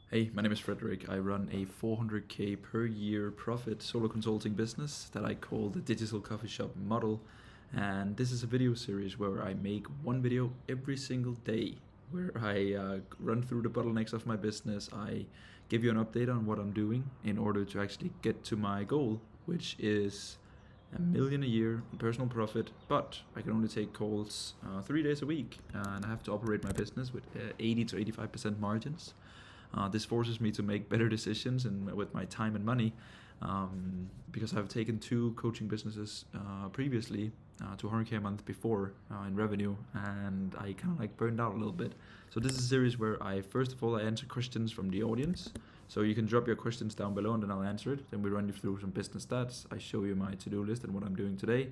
Hey, my name is Frederik. I run a 400k per year profit solo consulting business that I call the digital coffee shop model. And this is a video series where I make one video every single day where I run through the bottlenecks of my business. I give you an update on what I'm doing in order to actually get to my goal, which is a million a year in personal profit, but I can only take calls 3 days a week, and I have to operate my business with 80 to 85% margins. This forces me to make better decisions and with my time and money, because I've taken two coaching businesses previously to 100k a month before in revenue, and I kind of like burned out a little bit. So this is a series where I first of all I answer questions from the audience. So you can drop your questions down below and then I'll answer it. Then we run you through some business stats. I show you my to-do list and what I'm doing today.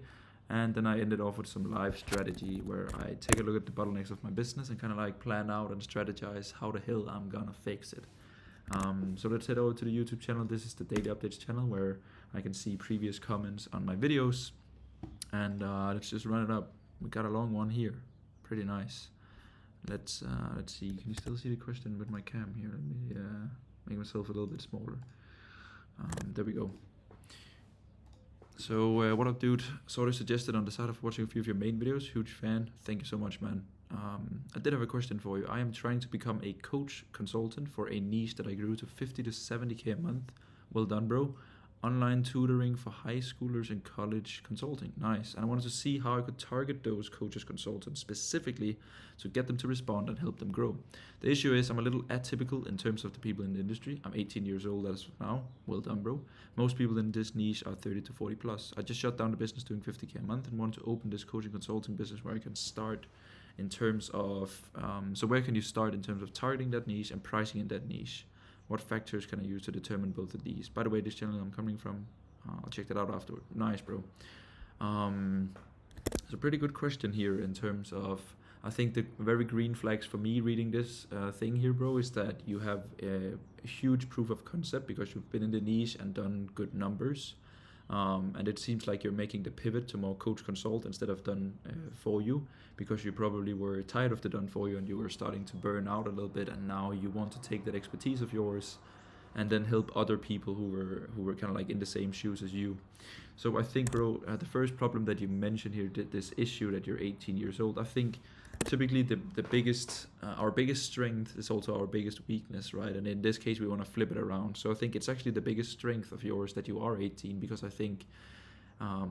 And then I ended off with some live strategy where I take a look at the bottlenecks of my business and kind of like plan out and strategize how the hell I'm gonna fix it. So let's head over to the YouTube channel. This is the daily updates channel where I can see previous comments on my videos. And let's just run it up. We got a long one here. Pretty nice. Let's see. Can you still see the question with my cam here? Let me make myself a little bit smaller. There we go. So what up, dude? Sort of suggested on the side of watching a few of your main videos. Huge fan. Thank you so much, man. I did have a question for you. I am trying to become a coach consultant for a niche that I grew to 50 to 70k a month. Well done, bro. Online tutoring for high schoolers and college consulting. Nice. And I wanted to see how I could target those coaches consultants specifically to get them to respond and help them grow. The issue is I'm a little atypical in terms of the people in the industry. I'm 18 years old as of now. Well done, bro. Most people in this niche are 30 to 40 plus. I just shut down the business doing 50k a month and want to open this coaching consulting business where I can start in terms of, so where can you start in terms of targeting that niche and pricing in that niche? What factors can I use to determine both of these? By the way, this channel I'm coming from, I'll check that out afterward. Nice, bro. It's a pretty good question here in terms of, I think the very green flags for me reading this thing here, bro, is that you have a huge proof of concept because you've been in the niche and done good numbers. And it seems like you're making the pivot to more coach consult instead of done for you, because you probably were tired of the done for you and you were starting to burn out a little bit, and now you want to take that expertise of yours and then help other people who were kind of like in the same shoes as you. So I think, bro, the first problem that you mentioned here, this issue that you're 18 years old, I think typically the biggest our biggest strength is also our biggest weakness, right? And in this case we want to flip it around. So I think it's actually the biggest strength of yours that you are 18, because I think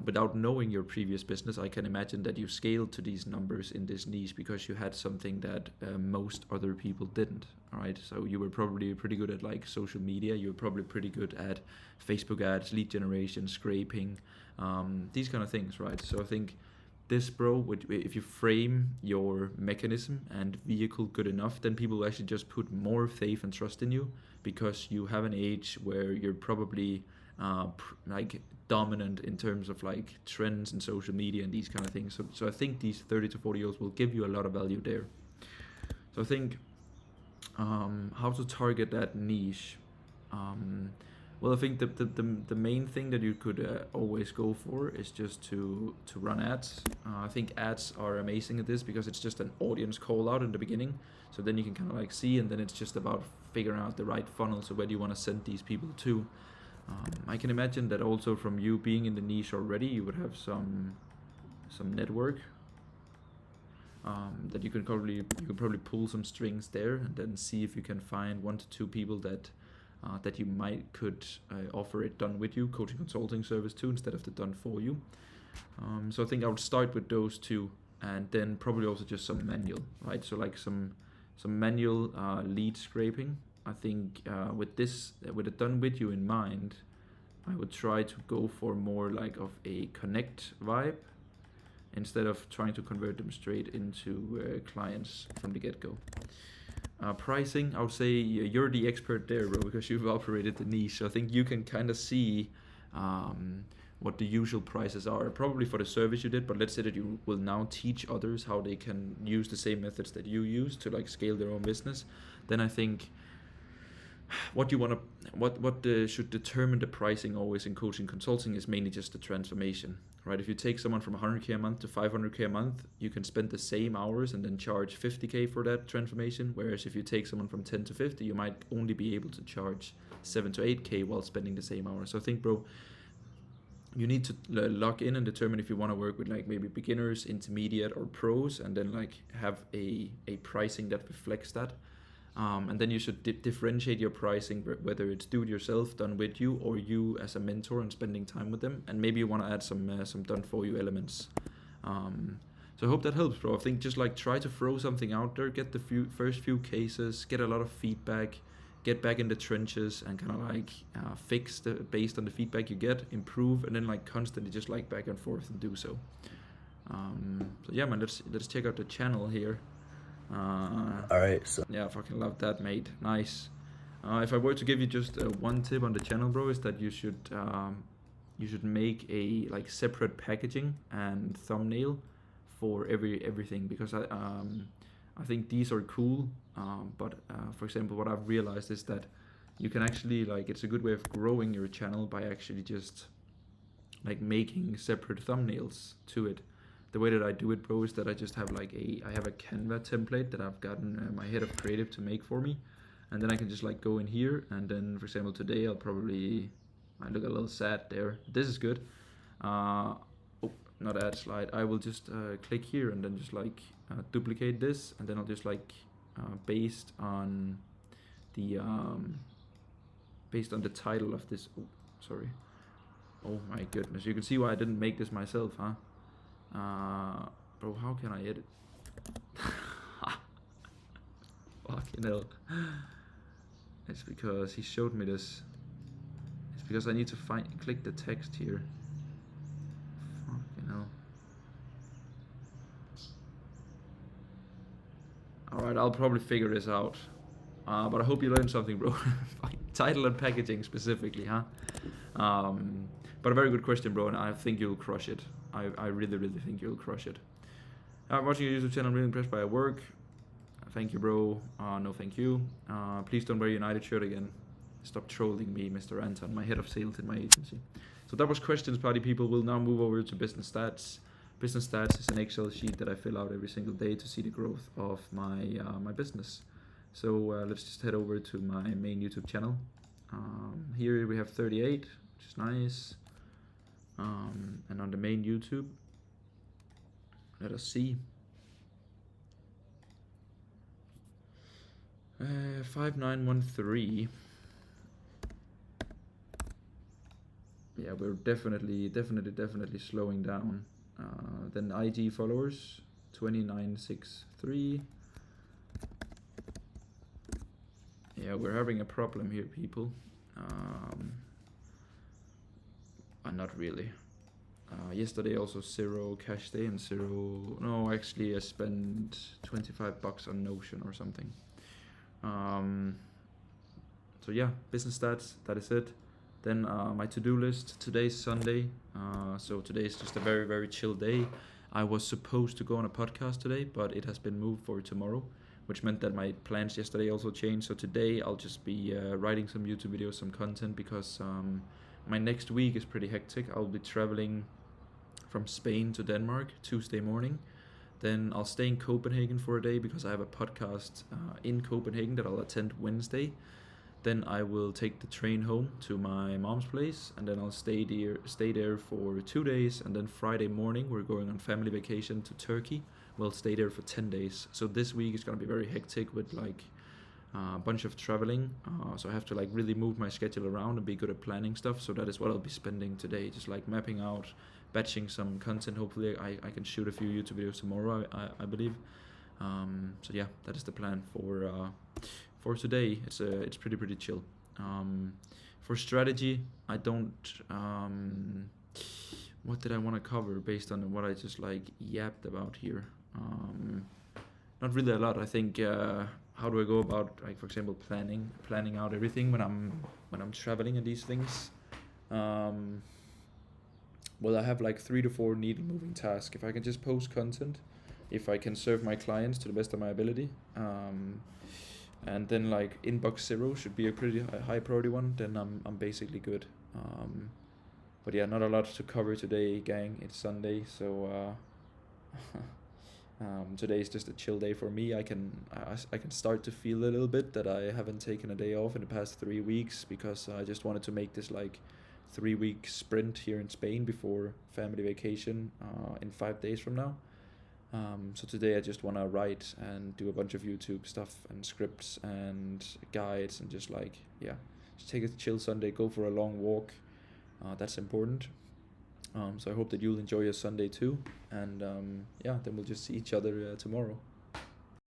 without knowing your previous business, I can imagine that you scaled to these numbers in this niche because you had something that most other people didn't. All right, so you were probably pretty good at like social media. You were probably pretty good at Facebook ads, lead generation, scraping, these kind of things, right? So I think this, bro, if you frame your mechanism and vehicle good enough, then people will actually just put more faith and trust in you, because you have an age where you're probably like dominant in terms of like trends and social media and these kind of things. So I think these 30 to 40 year olds will give you a lot of value there. So I think how to target that niche. Well, I think the main thing that you could always go for is just to run ads. I think ads are amazing at this because it's just an audience call out in the beginning. So then you can kind of like see, and then it's just about figuring out the right funnel. So where do you want to send these people to? I can imagine that also from you being in the niche already, you would have some network that you could probably pull some strings there, and then see if you can find 1 to 2 people that you could offer it done with you, coaching consulting service to, instead of the done for you. So I think I would start with those two, and then probably also just some manual, right? So like some manual lead scraping. I think with it done with you in mind, I would try to go for more like of a connect vibe instead of trying to convert them straight into clients from the get-go. Pricing, I would say you're the expert there, bro, because you've operated the niche. So I think you can kind of see what the usual prices are, probably for the service you did, but let's say that you will now teach others how they can use the same methods that you use to like scale their own business. Then I think what you want to should determine the pricing always in coaching consulting is mainly just the transformation, right? If you take someone from 100k a month to 500k a month, you can spend the same hours and then charge 50k for that transformation, whereas if you take someone from 10 to 50, you might only be able to charge 7 to 8k while spending the same hours. So I think, bro, you need to lock in and determine if you want to work with like maybe beginners, intermediate, or pros, and then like have a pricing that reflects that. And then you should differentiate your pricing, whether it's do it yourself, done with you, or you as a mentor and spending time with them. And maybe you want to add some done for you elements. So I hope that helps, bro. I think just like try to throw something out there, get the first few cases, get a lot of feedback, get back in the trenches, and kind of like fix based on the feedback you get, improve, and then like constantly just like back and forth and do so. So yeah, man, let's check out the channel here. All right, so yeah, I fucking love that, mate. Nice. If I were to give you just one tip on the channel, bro, is that you should make a like separate packaging and thumbnail for everything, because I think these are cool, but for example, what I've realized is that you can actually like, it's a good way of growing your channel by actually just like making separate thumbnails to it. The way that I do it, bro, is that I just have like I have a Canva template that I've gotten my head of creative to make for me, and then I can just like go in here, and then for example today I look a little sad there. This is good. Oh, not add slide. I will just click here and then just like duplicate this, and then I'll just like based on the title of this. Oh, sorry. Oh my goodness, you can see why I didn't make this myself, huh? Bro, how can I edit? Fucking hell. It's because he showed me this. It's because I need to click the text here. Fucking hell. Alright, I'll probably figure this out. But I hope you learned something, bro. Title and packaging specifically, huh? But a very good question, bro, and I think you'll crush it. I really, really think you'll crush it. I'm watching your YouTube channel. I'm really impressed by your work. Thank you, bro. No, thank you. Please don't wear a United shirt again. Stop trolling me, Mr. Anton, my head of sales in my agency. So that was questions, party people. We'll now move over to business stats. Business stats is an Excel sheet that I fill out every single day to see the growth of my my business. So let's just head over to my main YouTube channel. Here we have 38, which is nice. And on the main YouTube, let us see. 5913. Yeah, we're definitely slowing down. Then IG followers 2963. Yeah, we're having a problem here, people. Not really. Yesterday also 0 cash day and 0. No, actually I spent $25 on Notion or something. So yeah, business stats, that is it. Then my to-do list. Today's Sunday, so today's just a very, very chill day. I was supposed to go on a podcast today, but it has been moved for tomorrow, which meant that my plans yesterday also changed. So today I'll just be writing some YouTube videos, some content, because my next week is pretty hectic. I'll be traveling from Spain to Denmark Tuesday morning. Then I'll stay in Copenhagen for a day because I have a podcast in Copenhagen that I'll attend Wednesday. Then I will take the train home to my mom's place, and then I'll stay there for 2 days. And then Friday morning we're going on family vacation to Turkey. We'll stay there for 10 days. So this week is gonna be very hectic with like a bunch of traveling. So I have to like really move my schedule around and be good at planning stuff. So that is what I'll be spending today, just like mapping out, batching some content. Hopefully I can shoot a few YouTube videos tomorrow, I believe. So yeah, that is the plan for today. It's pretty chill. For strategy, I don't. What did I want to cover based on what I just like yapped about here? Not really a lot. I think. How do I go about, like, for example, planning out everything when I'm traveling and these things? Well, I have like 3 to 4 needle moving tasks. If I can just post content, if I can serve my clients to the best of my ability, and then like inbox 0 should be a pretty high priority one. Then I'm basically good. But yeah, not a lot to cover today, gang. It's Sunday, so today is just a chill day for me. I can start to feel a little bit that I haven't taken a day off in the past 3 weeks, because I just wanted to make this like 3-week sprint here in Spain before family vacation in 5 days from now. So today I just want to write and do a bunch of YouTube stuff and scripts and guides, and just like, yeah, just take a chill Sunday, go for a long walk. That's important. So I hope that you'll enjoy your Sunday too. And yeah, then we'll just see each other tomorrow.